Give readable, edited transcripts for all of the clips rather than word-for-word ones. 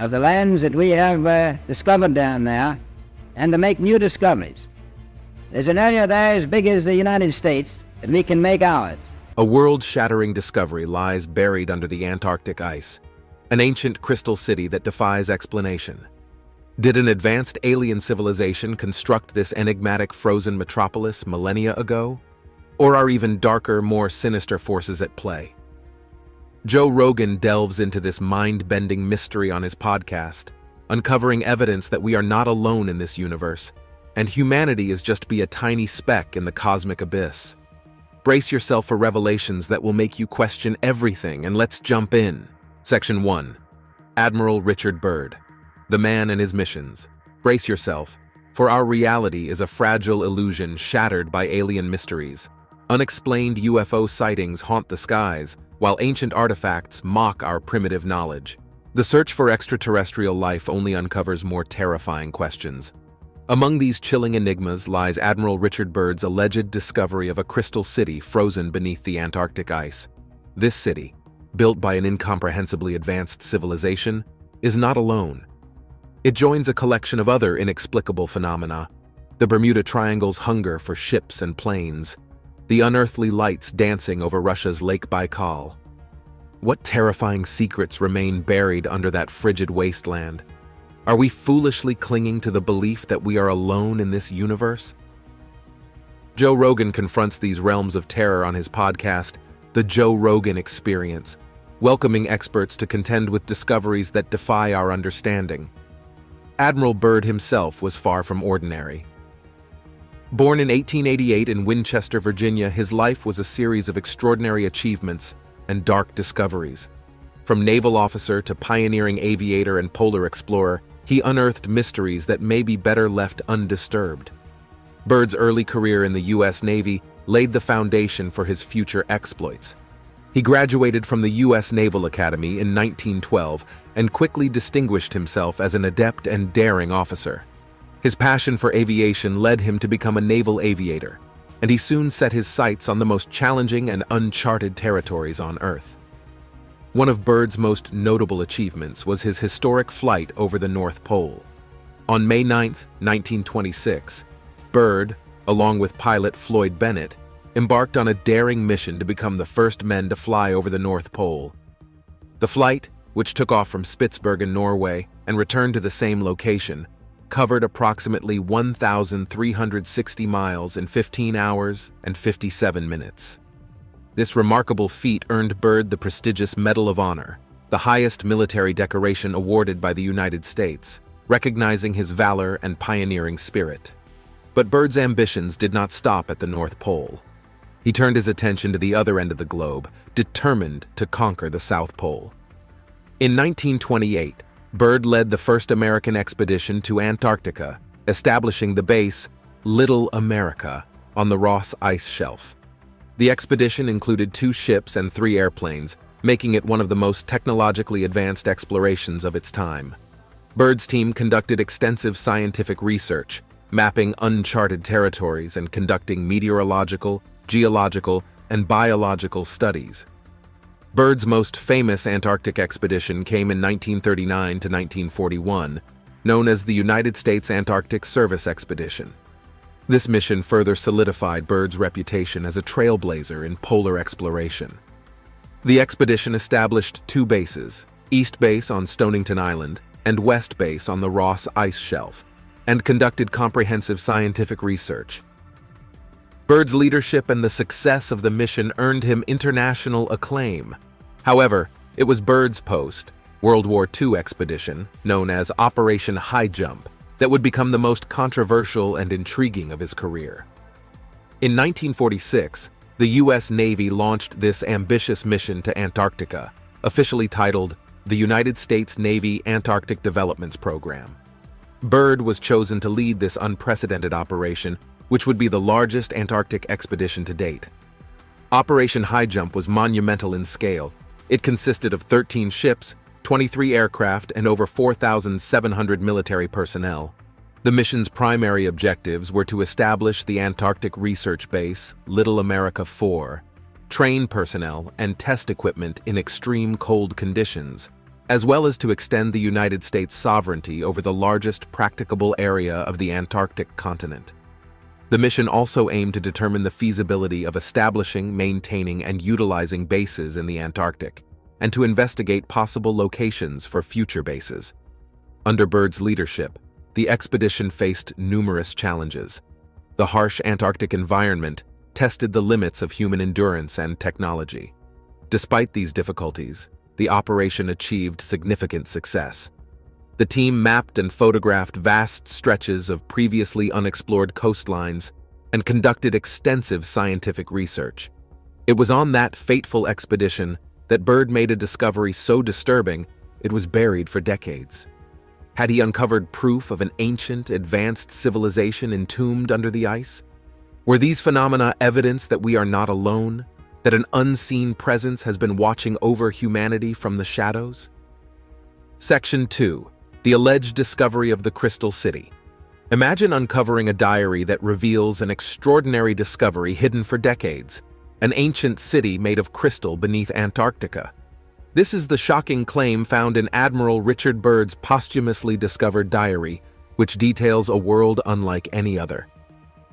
of the lands that we have discovered down there and to make new discoveries. There's an area there as big as the United States that we can make ours. A world-shattering discovery lies buried under the Antarctic ice, an ancient crystal city that defies explanation. Did an advanced alien civilization construct this enigmatic frozen metropolis millennia ago? Or are even darker, more sinister forces at play? Joe Rogan delves into this mind-bending mystery on his podcast, uncovering evidence that we are not alone in this universe, and humanity is just a tiny speck in the cosmic abyss. Brace yourself for revelations that will make you question everything, and let's jump in. Section 1. Admiral Richard Byrd, the man and his missions. Brace yourself, for our reality is a fragile illusion shattered by alien mysteries. Unexplained UFO sightings haunt the skies, while ancient artifacts mock our primitive knowledge. The search for extraterrestrial life only uncovers more terrifying questions. Among these chilling enigmas lies Admiral Richard Byrd's alleged discovery of a crystal city frozen beneath the Antarctic ice. This city, built by an incomprehensibly advanced civilization, is not alone. It joins a collection of other inexplicable phenomena: the Bermuda Triangle's hunger for ships and planes, the unearthly lights dancing over Russia's Lake Baikal. What terrifying secrets remain buried under that frigid wasteland? Are we foolishly clinging to the belief that we are alone in this universe? Joe Rogan confronts these realms of terror on his podcast, The Joe Rogan Experience, welcoming experts to contend with discoveries that defy our understanding. Admiral Byrd himself was far from ordinary. Born in 1888 in Winchester, Virginia, his life was a series of extraordinary achievements and dark discoveries. From naval officer to pioneering aviator and polar explorer, he unearthed mysteries that may be better left undisturbed. Byrd's early career in the U.S. Navy laid the foundation for his future exploits. He graduated from the U.S. Naval Academy in 1912 and quickly distinguished himself as an adept and daring officer. His passion for aviation led him to become a naval aviator, and he soon set his sights on the most challenging and uncharted territories on Earth. One of Byrd's most notable achievements was his historic flight over the North Pole. On May 9, 1926, Byrd, along with pilot Floyd Bennett, embarked on a daring mission to become the first men to fly over the North Pole. The flight, which took off from Spitsbergen, Norway, and returned to the same location, covered approximately 1,360 miles in 15 hours and 57 minutes. This remarkable feat earned Byrd the prestigious Medal of Honor, the highest military decoration awarded by the United States, recognizing his valor and pioneering spirit. But Byrd's ambitions did not stop at the North Pole. He turned his attention to the other end of the globe, determined to conquer the South Pole. In 1928, Byrd led the first American expedition to Antarctica, establishing the base Little America on the Ross Ice Shelf. The expedition included 2 ships and 3 airplanes, making it one of the most technologically advanced explorations of its time. Byrd's team conducted extensive scientific research, mapping uncharted territories and conducting meteorological, geological, and biological studies. Byrd's most famous Antarctic expedition came in 1939 to 1941, known as the United States Antarctic Service Expedition. This mission further solidified Byrd's reputation as a trailblazer in polar exploration. The expedition established 2 bases, East Base on Stonington Island and West Base on the Ross Ice Shelf, and conducted comprehensive scientific research. Byrd's leadership and the success of the mission earned him international acclaim. However, it was Byrd's post, World War II expedition, known as Operation High Jump, that would become the most controversial and intriguing of his career. In 1946, the U.S. Navy launched this ambitious mission to Antarctica, officially titled the United States Navy Antarctic Developments Program. Byrd was chosen to lead this unprecedented operation, which would be the largest Antarctic expedition to date. Operation High Jump was monumental in scale. It consisted of 13 ships, 23 aircraft, and over 4,700 military personnel. The mission's primary objectives were to establish the Antarctic Research Base, Little America 4, train personnel, and test equipment in extreme cold conditions, as well as to extend the United States' sovereignty over the largest practicable area of the Antarctic continent. The mission also aimed to determine the feasibility of establishing, maintaining, and utilizing bases in the Antarctic, and to investigate possible locations for future bases. Under Byrd's leadership, the expedition faced numerous challenges. The harsh Antarctic environment tested the limits of human endurance and technology. Despite these difficulties, the operation achieved significant success. The team mapped and photographed vast stretches of previously unexplored coastlines and conducted extensive scientific research. It was on that fateful expedition that Byrd made a discovery so disturbing it was buried for decades. Had he uncovered proof of an ancient, advanced civilization entombed under the ice? Were these phenomena evidence that we are not alone, that an unseen presence has been watching over humanity from the shadows? Section 2. The alleged discovery of the Crystal City. Imagine uncovering a diary that reveals an extraordinary discovery hidden for decades, an ancient city made of crystal beneath Antarctica. This is the shocking claim found in Admiral Richard Byrd's posthumously discovered diary, which details a world unlike any other.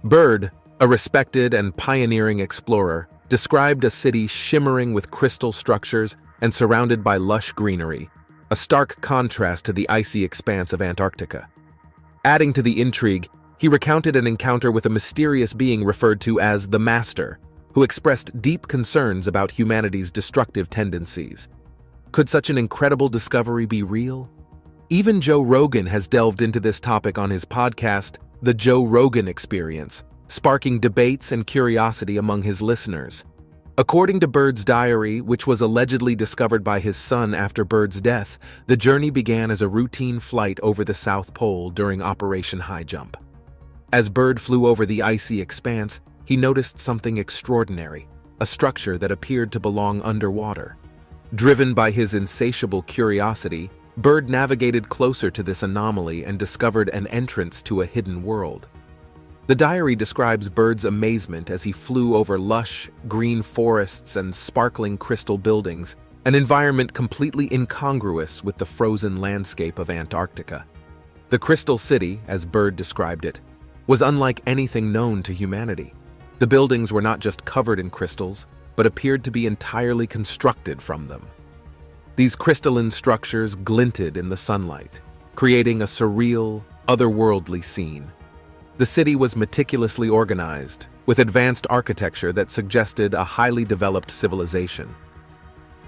Byrd, a respected and pioneering explorer, described a city shimmering with crystal structures and surrounded by lush greenery, a stark contrast to the icy expanse of Antarctica. Adding to the intrigue, he recounted an encounter with a mysterious being referred to as the Master, who expressed deep concerns about humanity's destructive tendencies. Could such an incredible discovery be real? Even Joe Rogan has delved into this topic on his podcast, The Joe Rogan Experience, sparking debates and curiosity among his listeners. According to Byrd's diary, which was allegedly discovered by his son after Byrd's death, the journey began as a routine flight over the South Pole during Operation High Jump. As Byrd flew over the icy expanse, he noticed something extraordinary, a structure that appeared to belong underwater. Driven by his insatiable curiosity, Byrd navigated closer to this anomaly and discovered an entrance to a hidden world. The diary describes Byrd's amazement as he flew over lush, green forests and sparkling crystal buildings, an environment completely incongruous with the frozen landscape of Antarctica. The Crystal City, as Byrd described it, was unlike anything known to humanity. The buildings were not just covered in crystals, but appeared to be entirely constructed from them. These crystalline structures glinted in the sunlight, creating a surreal, otherworldly scene. The city was meticulously organized, with advanced architecture that suggested a highly developed civilization.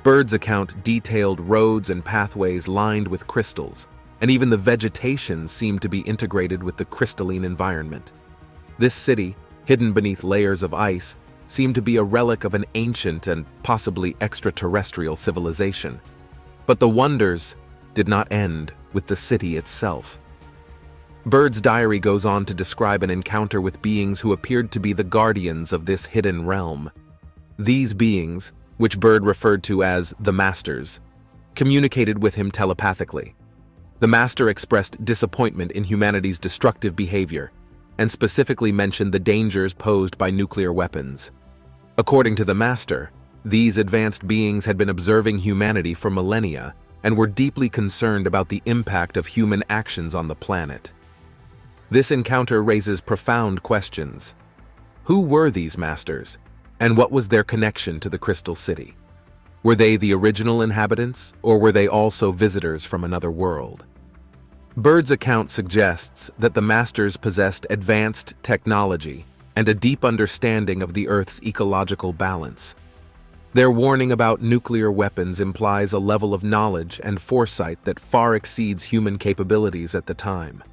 Byrd's account detailed roads and pathways lined with crystals, and even the vegetation seemed to be integrated with the crystalline environment. This city, hidden beneath layers of ice, seemed to be a relic of an ancient and possibly extraterrestrial civilization. But the wonders did not end with the city itself. Byrd's diary goes on to describe an encounter with beings who appeared to be the guardians of this hidden realm. These beings, which Byrd referred to as the Masters, communicated with him telepathically. The Master expressed disappointment in humanity's destructive behavior, and specifically mentioned the dangers posed by nuclear weapons. According to the Master, these advanced beings had been observing humanity for millennia and were deeply concerned about the impact of human actions on the planet. This encounter raises profound questions. Who were these Masters, and what was their connection to the Crystal City? Were they the original inhabitants, or were they also visitors from another world? Byrd's account suggests that the Masters possessed advanced technology and a deep understanding of the Earth's ecological balance. Their warning about nuclear weapons implies a level of knowledge and foresight that far exceeds human capabilities at the time.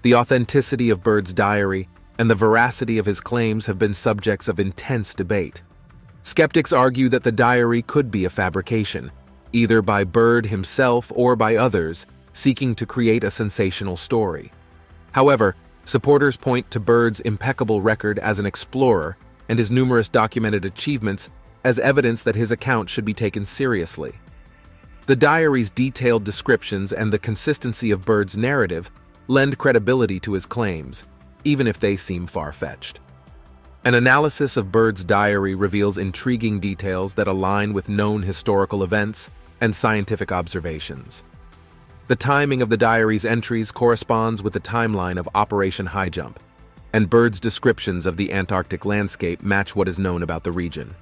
The authenticity of Byrd's diary and the veracity of his claims have been subjects of intense debate. Skeptics argue that the diary could be a fabrication, either by Byrd himself or by others, seeking to create a sensational story. However, supporters point to Byrd's impeccable record as an explorer and his numerous documented achievements as evidence that his account should be taken seriously. The diary's detailed descriptions and the consistency of Byrd's narrative lend credibility to his claims, even if they seem far-fetched. An analysis of Byrd's diary reveals intriguing details that align with known historical events, and scientific observations. The timing of the diary's entries corresponds with the timeline of Operation High Jump, and Bird's descriptions of the Antarctic landscape match what is known about the region.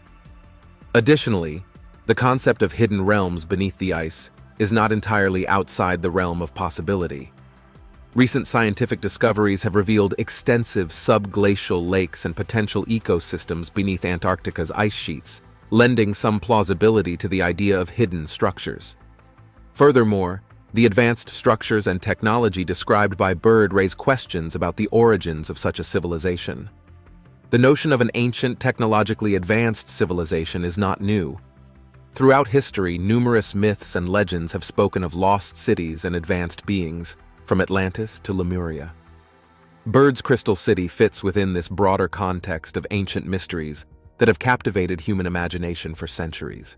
Additionally, the concept of hidden realms beneath the ice is not entirely outside the realm of possibility. Recent scientific discoveries have revealed extensive subglacial lakes and potential ecosystems beneath Antarctica's ice sheets, lending some plausibility to the idea of hidden structures. Furthermore, the advanced structures and technology described by Bird raise questions about the origins of such a civilization. The notion of an ancient, technologically advanced civilization is not new. Throughout history, numerous myths and legends have spoken of lost cities and advanced beings, from Atlantis to Lemuria. Bird's Crystal City fits within this broader context of ancient mysteries that have captivated human imagination for centuries.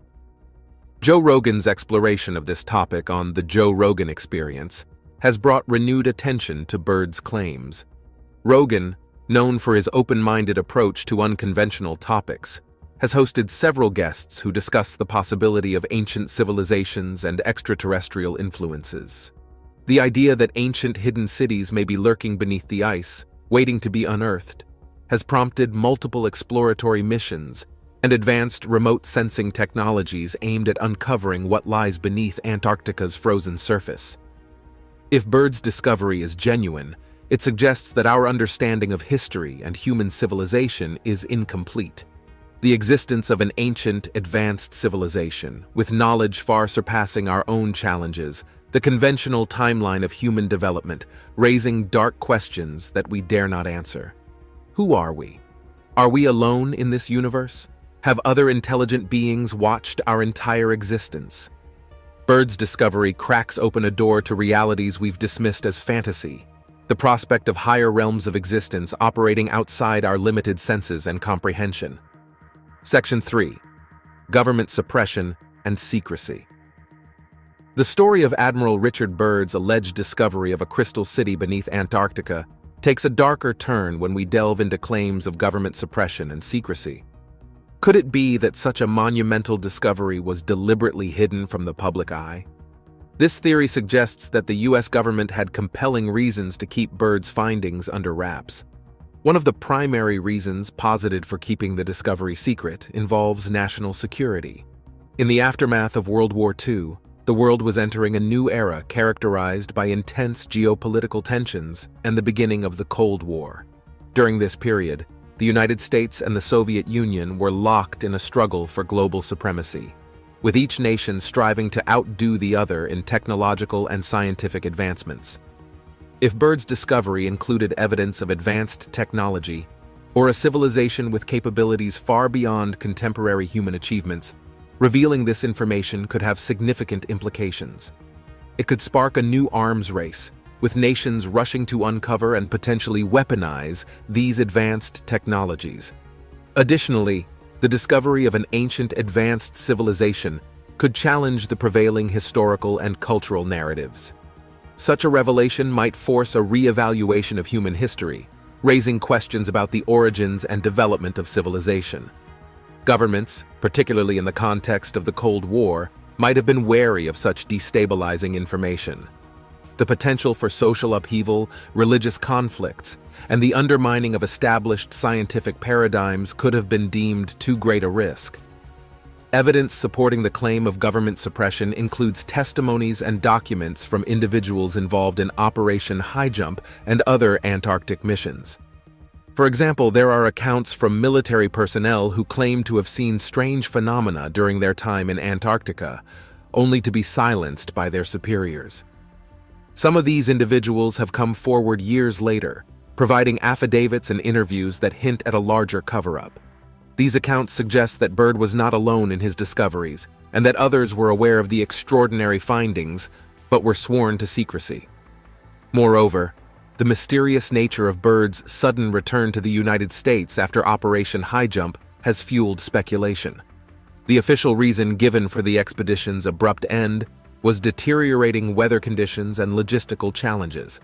Joe Rogan's exploration of this topic on The Joe Rogan Experience has brought renewed attention to Bird's claims. Rogan, known for his open-minded approach to unconventional topics, has hosted several guests who discuss the possibility of ancient civilizations and extraterrestrial influences. The idea that ancient hidden cities may be lurking beneath the ice, waiting to be unearthed, has prompted multiple exploratory missions and advanced remote sensing technologies aimed at uncovering what lies beneath Antarctica's frozen surface. If Bird's discovery is genuine, it suggests that our understanding of history and human civilization is incomplete. The existence of an ancient, advanced civilization, with knowledge far surpassing our own challenges, the conventional timeline of human development, raising dark questions that we dare not answer. Who are we? Are we alone in this universe? Have other intelligent beings watched our entire existence? Bird's discovery cracks open a door to realities we've dismissed as fantasy, the prospect of higher realms of existence operating outside our limited senses and comprehension. Section 3. Government Suppression and Secrecy. The story of Admiral Richard Bird's alleged discovery of a crystal city beneath Antarctica takes a darker turn when we delve into claims of government suppression and secrecy. Could it be that such a monumental discovery was deliberately hidden from the public eye? This theory suggests that the U.S. government had compelling reasons to keep Bird's findings under wraps. One of the primary reasons posited for keeping the discovery secret involves national security. In the aftermath of World War II, the world was entering a new era characterized by intense geopolitical tensions and the beginning of the Cold War. During this period, the United States and the Soviet Union were locked in a struggle for global supremacy, with each nation striving to outdo the other in technological and scientific advancements. If Bird's discovery included evidence of advanced technology, or a civilization with capabilities far beyond contemporary human achievements, revealing this information could have significant implications. It could spark a new arms race, with nations rushing to uncover and potentially weaponize these advanced technologies. Additionally, the discovery of an ancient advanced civilization could challenge the prevailing historical and cultural narratives. Such a revelation might force a re-evaluation of human history, raising questions about the origins and development of civilization. Governments, particularly in the context of the Cold War, might have been wary of such destabilizing information. The potential for social upheaval, religious conflicts, and the undermining of established scientific paradigms could have been deemed too great a risk. Evidence supporting the claim of government suppression includes testimonies and documents from individuals involved in Operation High Jump and other Antarctic missions. For example, there are accounts from military personnel who claim to have seen strange phenomena during their time in Antarctica, only to be silenced by their superiors. Some of these individuals have come forward years later, providing affidavits and interviews that hint at a larger cover-up. These accounts suggest that Bird was not alone in his discoveries, and that others were aware of the extraordinary findings, but were sworn to secrecy. Moreover, the mysterious nature of Bird's sudden return to the United States after Operation High Jump has fueled speculation. The official reason given for the expedition's abrupt end was deteriorating weather conditions and logistical challenges.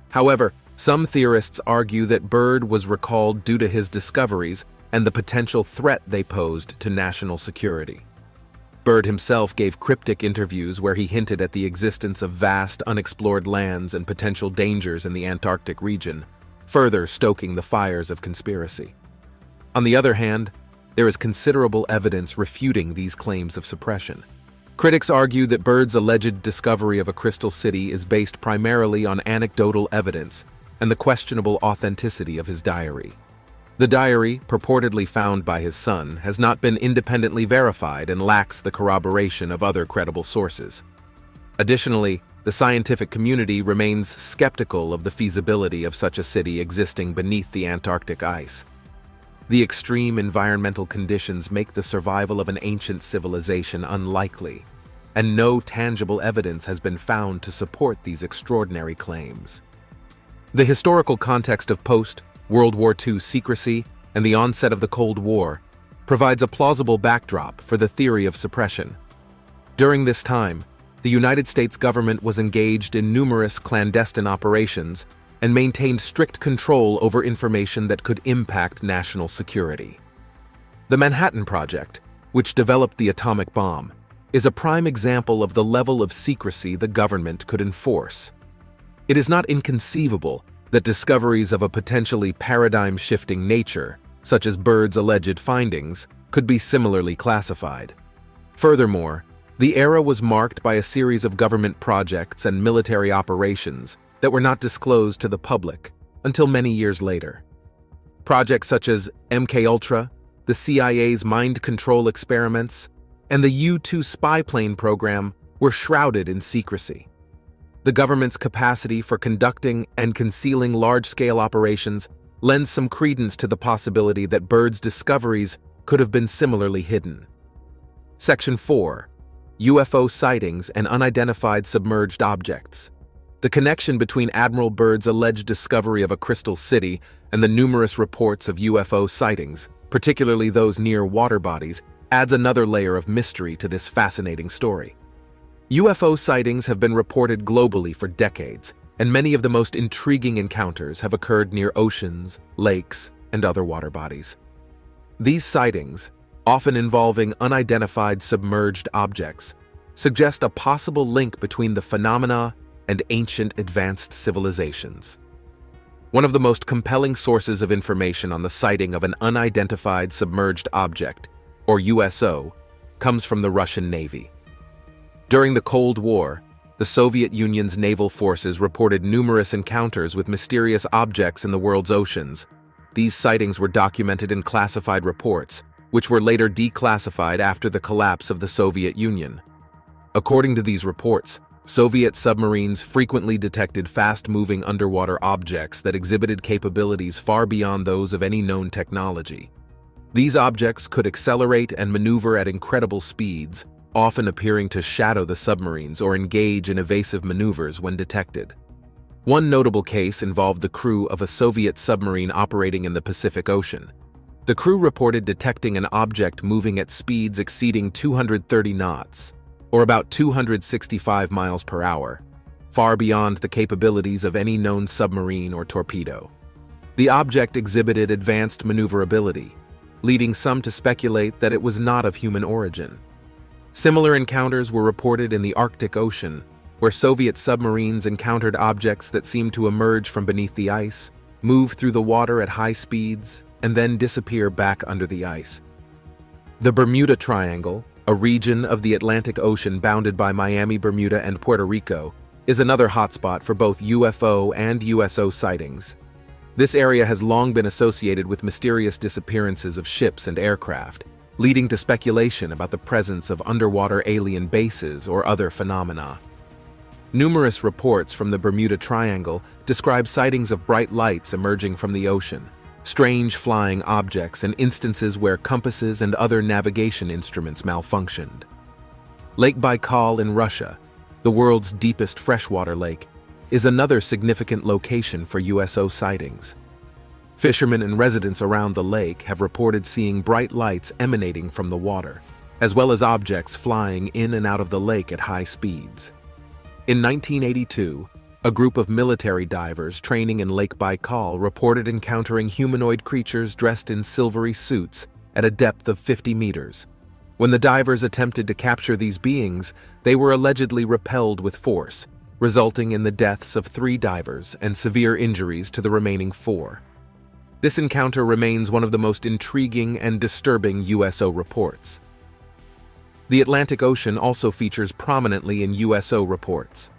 However, some theorists argue that Bird was recalled due to his discoveries and the potential threat they posed to national security. Byrd himself gave cryptic interviews where he hinted at the existence of vast, unexplored lands and potential dangers in the Antarctic region, further stoking the fires of conspiracy. On the other hand, there is considerable evidence refuting these claims of suppression. Critics argue that Byrd's alleged discovery of a crystal city is based primarily on anecdotal evidence and the questionable authenticity of his diary. The diary, purportedly found by his son, has not been independently verified and lacks the corroboration of other credible sources. Additionally, the scientific community remains skeptical of the feasibility of such a city existing beneath the Antarctic ice. The extreme environmental conditions make the survival of an ancient civilization unlikely, and no tangible evidence has been found to support these extraordinary claims. The historical context of post-World War II secrecy and the onset of the Cold War provides a plausible backdrop for the theory of suppression. During this time, the United States government was engaged in numerous clandestine operations and maintained strict control over information that could impact national security. The Manhattan Project, which developed the atomic bomb, is a prime example of the level of secrecy the government could enforce. It is not inconceivable that discoveries of a potentially paradigm-shifting nature, such as Byrd's alleged findings, could be similarly classified. Furthermore, the era was marked by a series of government projects and military operations that were not disclosed to the public until many years later. Projects such as MKUltra, the CIA's mind control experiments, and the U-2 spy plane program were shrouded in secrecy. The government's capacity for conducting and concealing large-scale operations lends some credence to the possibility that Byrd's discoveries could have been similarly hidden. Section 4. UFO sightings and unidentified submerged objects. The connection between Admiral Byrd's alleged discovery of a crystal city and the numerous reports of UFO sightings, particularly those near water bodies, adds another layer of mystery to this fascinating story. UFO sightings have been reported globally for decades, and many of the most intriguing encounters have occurred near oceans, lakes, and other water bodies. These sightings, often involving unidentified submerged objects, suggest a possible link between the phenomena and ancient advanced civilizations. One of the most compelling sources of information on the sighting of an unidentified submerged object, or USO, comes from the Russian Navy. During the Cold War, the Soviet Union's naval forces reported numerous encounters with mysterious objects in the world's oceans. These sightings were documented in classified reports, which were later declassified after the collapse of the Soviet Union. According to these reports, Soviet submarines frequently detected fast-moving underwater objects that exhibited capabilities far beyond those of any known technology. These objects could accelerate and maneuver at incredible speeds, often appearing to shadow the submarines or engage in evasive maneuvers when detected. One notable case involved the crew of a Soviet submarine operating in the Pacific Ocean. The crew reported detecting an object moving at speeds exceeding 230 knots, or about 265 miles per hour, far beyond the capabilities of any known submarine or torpedo. The object exhibited advanced maneuverability, leading some to speculate that it was not of human origin. Similar encounters were reported in the Arctic Ocean, where Soviet submarines encountered objects that seemed to emerge from beneath the ice, move through the water at high speeds, and then disappear back under the ice. The Bermuda Triangle, a region of the Atlantic Ocean bounded by Miami, Bermuda, and Puerto Rico, is another hotspot for both UFO and USO sightings. This area has long been associated with mysterious disappearances of ships and aircraft, leading to speculation about the presence of underwater alien bases or other phenomena. Numerous reports from the Bermuda Triangle describe sightings of bright lights emerging from the ocean, strange flying objects, and instances where compasses and other navigation instruments malfunctioned. Lake Baikal in Russia, the world's deepest freshwater lake, is another significant location for USO sightings. Fishermen and residents around the lake have reported seeing bright lights emanating from the water, as well as objects flying in and out of the lake at high speeds. In 1982, a group of military divers training in Lake Baikal reported encountering humanoid creatures dressed in silvery suits at a depth of 50 meters. When the divers attempted to capture these beings, they were allegedly repelled with force, resulting in the deaths of 3 divers and severe injuries to the remaining 4. This encounter remains one of the most intriguing and disturbing USO reports. The Atlantic Ocean also features prominently in USO reports.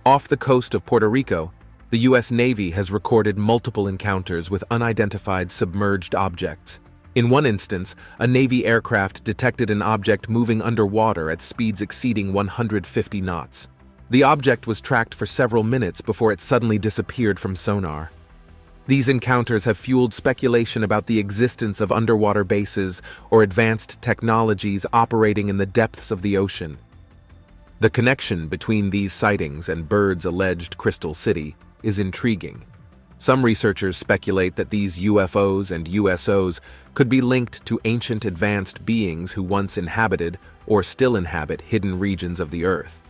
Off the coast of Puerto Rico, the U.S. Navy has recorded multiple encounters with unidentified submerged objects. In one instance, a Navy aircraft detected an object moving underwater at speeds exceeding 150 knots. The object was tracked for several minutes before it suddenly disappeared from sonar. These encounters have fueled speculation about the existence of underwater bases or advanced technologies operating in the depths of the ocean. The connection between these sightings and Byrd's alleged Crystal City is intriguing. Some researchers speculate that these UFOs and USOs could be linked to ancient advanced beings who once inhabited or still inhabit hidden regions of the Earth.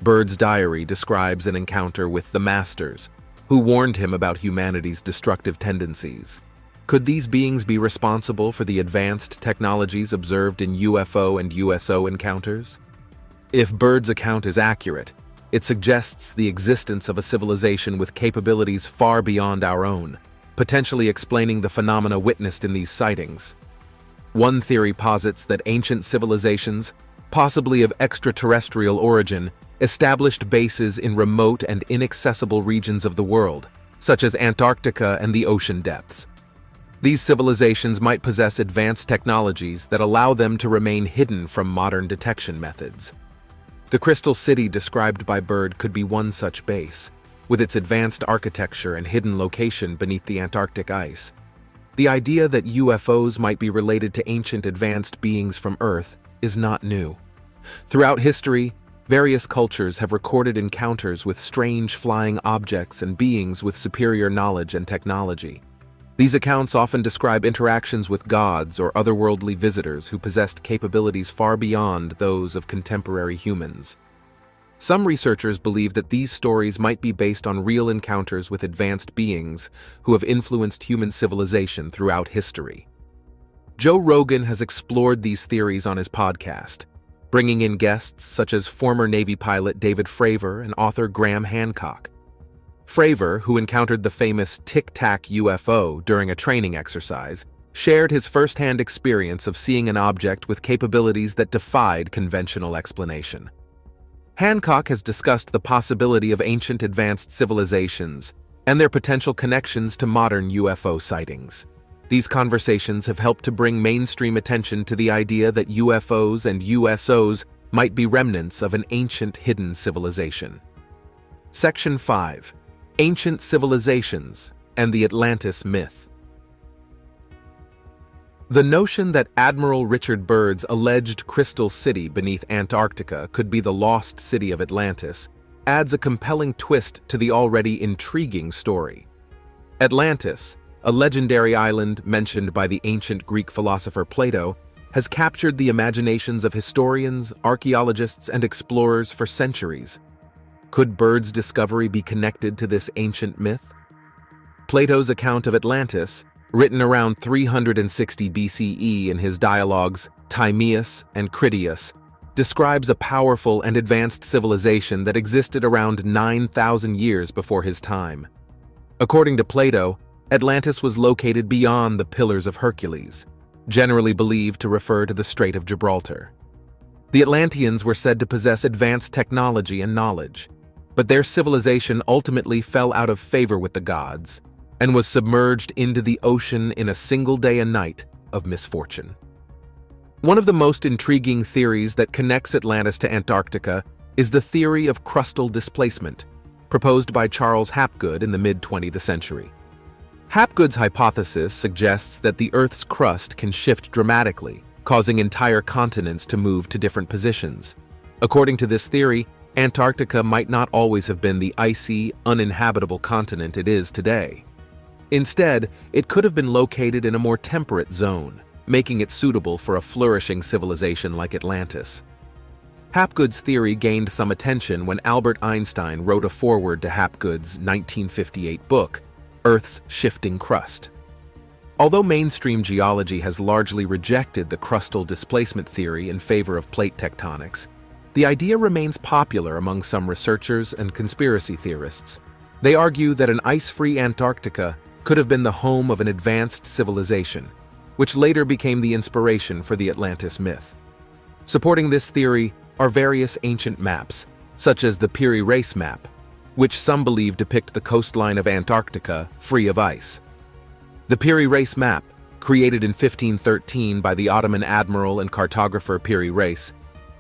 Byrd's diary describes an encounter with the Masters, who warned him about humanity's destructive tendencies. Could these beings be responsible for the advanced technologies observed in UFO and USO encounters? If Byrd's account is accurate, it suggests the existence of a civilization with capabilities far beyond our own, potentially explaining the phenomena witnessed in these sightings. One theory posits that ancient civilizations, possibly of extraterrestrial origin, established bases in remote and inaccessible regions of the world, such as Antarctica and the ocean depths. These civilizations might possess advanced technologies that allow them to remain hidden from modern detection methods. The Crystal City described by Byrd could be one such base, with its advanced architecture and hidden location beneath the Antarctic ice. The idea that UFOs might be related to ancient advanced beings from Earth is not new. Throughout history, various cultures have recorded encounters with strange flying objects and beings with superior knowledge and technology. These accounts often describe interactions with gods or otherworldly visitors who possessed capabilities far beyond those of contemporary humans. Some researchers believe that these stories might be based on real encounters with advanced beings who have influenced human civilization throughout history. Joe Rogan has explored these theories on his podcast, bringing in guests such as former Navy pilot David Fravor and author Graham Hancock. Fravor, who encountered the famous Tic Tac UFO during a training exercise, shared his first-hand experience of seeing an object with capabilities that defied conventional explanation. Hancock has discussed the possibility of ancient advanced civilizations and their potential connections to modern UFO sightings. These conversations have helped to bring mainstream attention to the idea that UFOs and USOs might be remnants of an ancient hidden civilization. Section 5. Ancient Civilizations and the Atlantis Myth. The notion that Admiral Richard Byrd's alleged Crystal City beneath Antarctica could be the lost city of Atlantis adds a compelling twist to the already intriguing story. Atlantis, a legendary island mentioned by the ancient Greek philosopher Plato, has captured the imaginations of historians, archaeologists, and explorers for centuries. Could Byrd's discovery be connected to this ancient myth? Plato's account of Atlantis, written around 360 BCE in his dialogues Timaeus and Critias, describes a powerful and advanced civilization that existed around 9,000 years before his time. According to Plato, Atlantis was located beyond the Pillars of Hercules, generally believed to refer to the Strait of Gibraltar. The Atlanteans were said to possess advanced technology and knowledge, but their civilization ultimately fell out of favor with the gods and was submerged into the ocean in a single day and night of misfortune. One of the most intriguing theories that connects Atlantis to Antarctica is the theory of crustal displacement, proposed by Charles Hapgood in the mid-20th century. Hapgood's hypothesis suggests that the Earth's crust can shift dramatically, causing entire continents to move to different positions. According to this theory, Antarctica might not always have been the icy, uninhabitable continent it is today. Instead, it could have been located in a more temperate zone, making it suitable for a flourishing civilization like Atlantis. Hapgood's theory gained some attention when Albert Einstein wrote a foreword to Hapgood's 1958 book, Earth's Shifting Crust. Although mainstream geology has largely rejected the crustal displacement theory in favor of plate tectonics, the idea remains popular among some researchers and conspiracy theorists. They argue that an ice-free Antarctica could have been the home of an advanced civilization, which later became the inspiration for the Atlantis myth. Supporting this theory are various ancient maps, such as the Piri Reis map, which some believe depict the coastline of Antarctica free of ice. The Piri Reis map, created in 1513 by the Ottoman admiral and cartographer Piri Reis,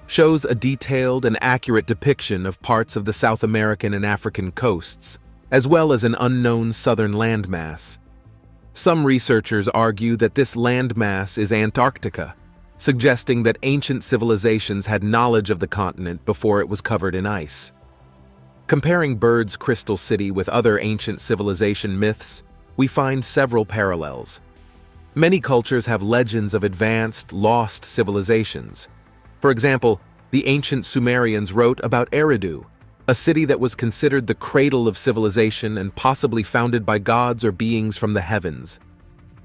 shows a detailed and accurate depiction of parts of the South American and African coasts, as well as an unknown southern landmass. Some researchers argue that this landmass is Antarctica, suggesting that ancient civilizations had knowledge of the continent before it was covered in ice. Comparing Bird's Crystal City with other ancient civilization myths, we find several parallels. Many cultures have legends of advanced, lost civilizations. For example, the ancient Sumerians wrote about Eridu, a city that was considered the cradle of civilization and possibly founded by gods or beings from the heavens.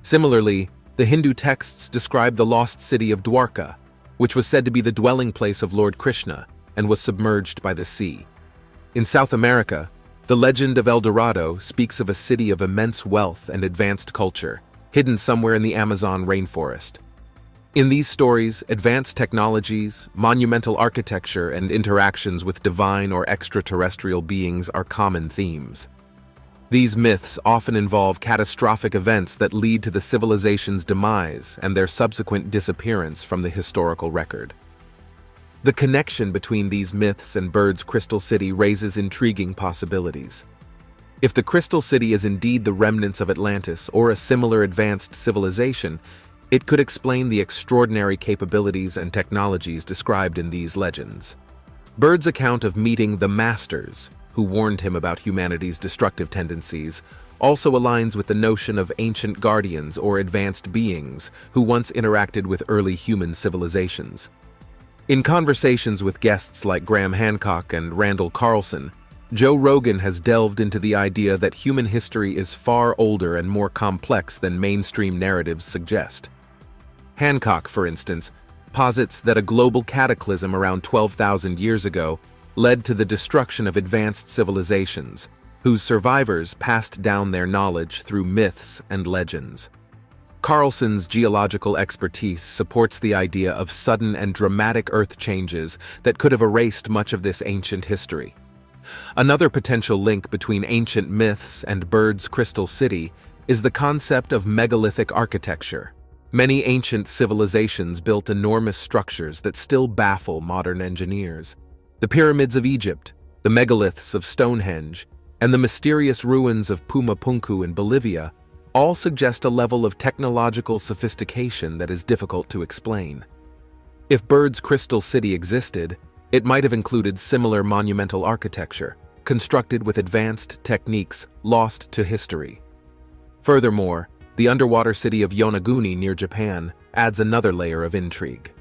Similarly, the Hindu texts describe the lost city of Dwarka, which was said to be the dwelling place of Lord Krishna and was submerged by the sea. In South America, the legend of El Dorado speaks of a city of immense wealth and advanced culture, hidden somewhere in the Amazon rainforest. In these stories, advanced technologies, monumental architecture, and interactions with divine or extraterrestrial beings are common themes. These myths often involve catastrophic events that lead to the civilization's demise and their subsequent disappearance from the historical record. The connection between these myths and Bird's Crystal City raises intriguing possibilities. If the Crystal City is indeed the remnants of Atlantis or a similar advanced civilization, it could explain the extraordinary capabilities and technologies described in these legends. Bird's account of meeting the Masters, who warned him about humanity's destructive tendencies, also aligns with the notion of ancient guardians or advanced beings who once interacted with early human civilizations. In conversations with guests like Graham Hancock and Randall Carlson, Joe Rogan has delved into the idea that human history is far older and more complex than mainstream narratives suggest. Hancock, for instance, posits that a global cataclysm around 12,000 years ago led to the destruction of advanced civilizations, whose survivors passed down their knowledge through myths and legends. Carlson's geological expertise supports the idea of sudden and dramatic earth changes that could have erased much of this ancient history. Another potential link between ancient myths and Bird's Crystal City is the concept of megalithic architecture. Many ancient civilizations built enormous structures that still baffle modern engineers. The pyramids of Egypt, the megaliths of Stonehenge, and the mysterious ruins of Pumapunku in Bolivia all suggest a level of technological sophistication that is difficult to explain. If Bird's Crystal City existed, it might have included similar monumental architecture, constructed with advanced techniques lost to history. Furthermore, the underwater city of Yonaguni near Japan adds another layer of intrigue.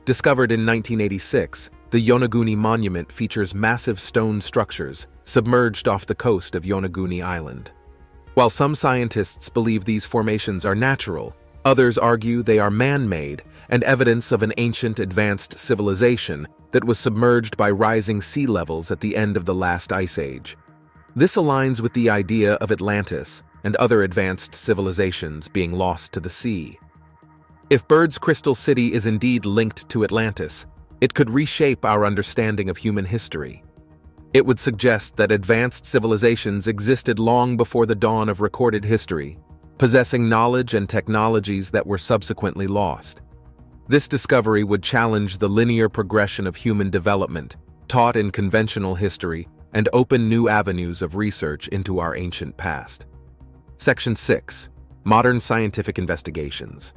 Discovered in 1986, the Yonaguni Monument features massive stone structures submerged off the coast of Yonaguni Island. While some scientists believe these formations are natural, others argue they are man-made and evidence of an ancient advanced civilization that was submerged by rising sea levels at the end of the last ice age. This aligns with the idea of Atlantis and other advanced civilizations being lost to the sea. If Bird's Crystal City is indeed linked to Atlantis, it could reshape our understanding of human history. It would suggest that advanced civilizations existed long before the dawn of recorded history, possessing knowledge and technologies that were subsequently lost. This discovery would challenge the linear progression of human development taught in conventional history and open new avenues of research into our ancient past. Section 6. Modern Scientific Investigations.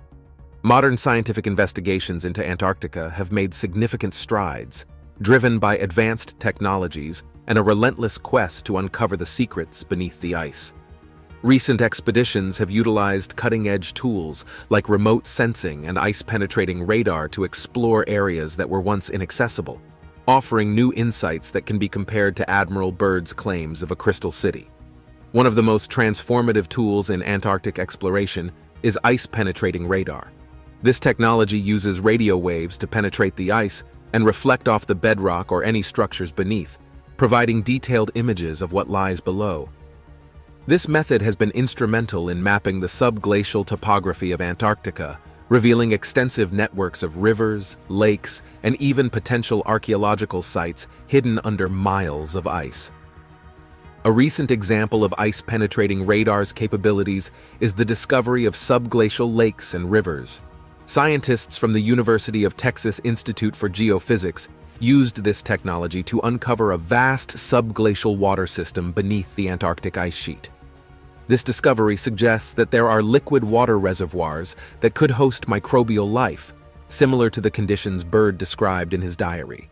Modern scientific investigations into Antarctica have made significant strides, driven by advanced technologies and a relentless quest to uncover the secrets beneath the ice. Recent expeditions have utilized cutting-edge tools like remote sensing and ice-penetrating radar to explore areas that were once inaccessible, offering new insights that can be compared to Admiral Byrd's claims of a crystal city. One of the most transformative tools in Antarctic exploration is ice-penetrating radar. This technology uses radio waves to penetrate the ice and reflect off the bedrock or any structures beneath, providing detailed images of what lies below. This method has been instrumental in mapping the subglacial topography of Antarctica, revealing extensive networks of rivers, lakes, and even potential archaeological sites hidden under miles of ice. A recent example of ice-penetrating radar's capabilities is the discovery of subglacial lakes and rivers. Scientists from the University of Texas Institute for Geophysics used this technology to uncover a vast subglacial water system beneath the Antarctic ice sheet. This discovery suggests that there are liquid water reservoirs that could host microbial life, similar to the conditions Bird described in his diary.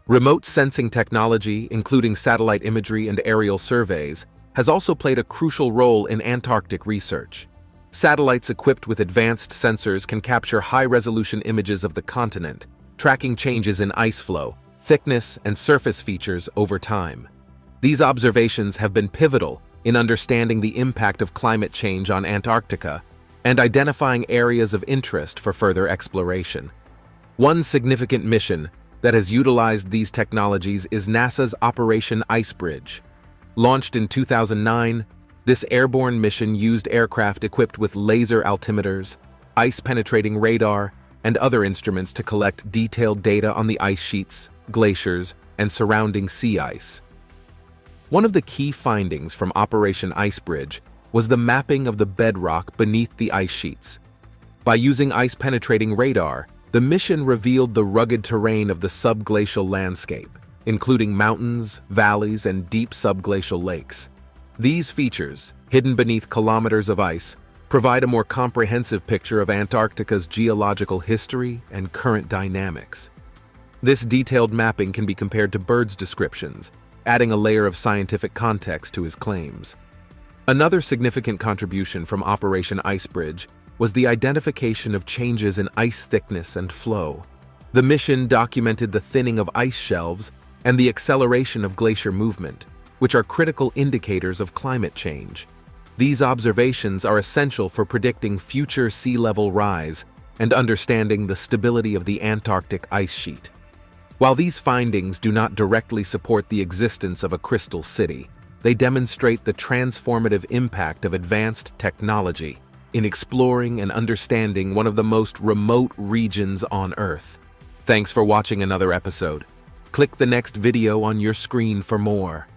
Remote sensing technology, including satellite imagery and aerial surveys, has also played a crucial role in Antarctic research. Satellites equipped with advanced sensors can capture high-resolution images of the continent, tracking changes in ice flow, thickness, and surface features over time. These observations have been pivotal in understanding the impact of climate change on Antarctica and identifying areas of interest for further exploration. One significant mission that has utilized these technologies is NASA's Operation Icebridge. Launched in 2009, this airborne mission used aircraft equipped with laser altimeters, ice-penetrating radar, and other instruments to collect detailed data on the ice sheets, glaciers, and surrounding sea ice. One of the key findings from Operation Icebridge was the mapping of the bedrock beneath the ice sheets. By using ice-penetrating radar, the mission revealed the rugged terrain of the subglacial landscape, including mountains, valleys, and deep subglacial lakes. These features, hidden beneath kilometers of ice, provide a more comprehensive picture of Antarctica's geological history and current dynamics. This detailed mapping can be compared to Bird's descriptions, adding a layer of scientific context to his claims. Another significant contribution from Operation Icebridge was the identification of changes in ice thickness and flow. The mission documented the thinning of ice shelves and the acceleration of glacier movement, which are critical indicators of climate change. These observations are essential for predicting future sea level rise and understanding the stability of the Antarctic ice sheet. While these findings do not directly support the existence of a crystal city, they demonstrate the transformative impact of advanced technology in exploring and understanding one of the most remote regions on Earth. Thanks for watching another episode. Click the next video on your screen for more.